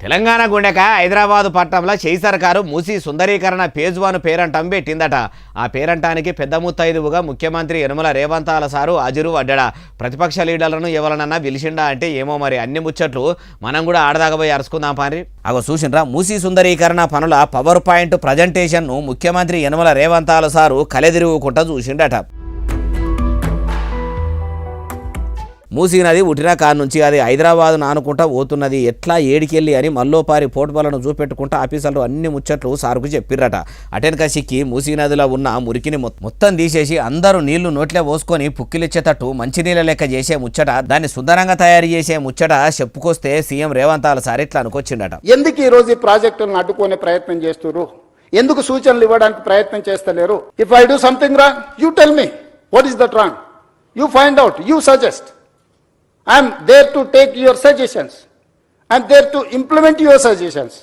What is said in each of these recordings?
తెలంగాణ గుండెక హైదరాబాదు పట్టణంలో చేయి సర్కారు మూసి సుందరీకరణ ఫేజ్ 1 పేరంటం పెట్టిందట. ఆ పేరంటానికి పెద్ద ముత్తైదువుగా ముఖ్యమంత్రి యనమల రేవంతాల సారు హాజరు పడ్డా. ప్రతిపక్ష లీడర్లను ఎవరనన్నా పిలిచిండా అంటే ఏమో మరి అన్ని ముచ్చట్లు మనం కూడా ఆడదాగబోయి అరుచుకుందాం పారి. అగో చూసిండ్రా, మూసి సుందరీకరణ పనుల పవర్ పాయింట్ ప్రజెంటేషన్ను ముఖ్యమంత్రి యనమల రేవంతాల సారు కలెదిరుగుకుంటా చూసిండట. మూసీ నది ఉట్టిన కారు నుంచి అది హైదరాబాద్ నానుకుంటా పోతున్నది, ఎట్లా ఏడికెళ్ళి అని మల్లోపారి పోటుబలను చూపెట్టుకుంటా ఆఫీసర్లు అన్ని ముచ్చట్లు సారుకు చెప్పిర్రట. అటెనక సిక్కి మూసీ నదిలో ఉన్న మురికిని మొత్తం తీసేసి అందరూ నీళ్లు నోట్లే పోసుకొని పుక్కిలిచ్చేటట్టు మంచినీళ్ళ లెక్క చేసే ముచ్చట, దాన్ని సుందరంగా తయారు చేసే ముచ్చట చెప్పుకొస్తే సీఎం రేవంతాల సార్ ఇట్లా అనుకొచ్చిండట. ఎందుకు ఈ రోజు ఈ ప్రాజెక్టులను అడ్డుకునే ప్రయత్నం చేస్తున్నారు? ఎందుకు సూచనలు ఇవ్వడానికి ప్రయత్నం చేస్తలేరు? If I do something wrong, you tell me what is that wrong, you find out, you suggest. I am there to take your suggestions. I am there to implement your suggestions.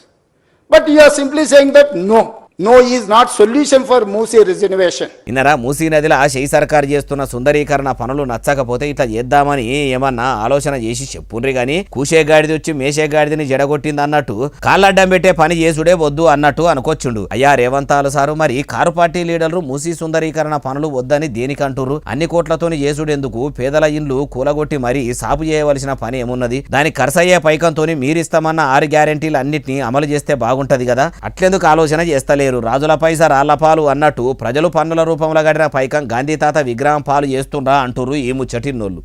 But you are simply saying that no. No is not solution for Moosi regeneration. ఇన్నరా, మూసీ నదిలో చేయి సర్కారు చేస్తున్న సుందరీకరణ పనులు నచ్చకపోతే ఇట్లా చేద్దామని ఏమన్నా ఆలోచన చేసి చెప్పుండ్రి గాని కూసే గాడిది వచ్చి మేసే గాడిదని జడగొట్టింది అన్నట్టు కాళ్ళడ్డం పెట్టే పని చేసుడే వద్దు అన్నట్టు అనుకొచ్చుండు. అయ్యా రేవంతాలు సారు, మరి కారు పార్టీ లీడర్లు మూసీ సుందరీకరణ పనులు వద్దని దేనికంటుర్రు? అన్ని కోట్లతోని చేసుడెందుకు? పేదల ఇండ్లు కూలగొట్టి మరి సాపు చేయవలసిన పని ఏమున్నది? దానికి ఖర్చయ్యే పైకంతోని మీరిస్తామన్న 6 గ్యారెంటీలు అన్నిటినీ అమలు చేస్తే బాగుంటది కదా. అట్లెందుకు ఆలోచన చేస్తలేరు? రాజుల పైసా రాళ్ల పాలు అన్నట్టు ప్రజలు పన్నుల రూపంలో గడిన పైకం గాంధీ తాత విగ్రహం పాలు చేస్తుండ్రా అంటుర్రు ఈ ముచ్చటిన్నోళ్ళు.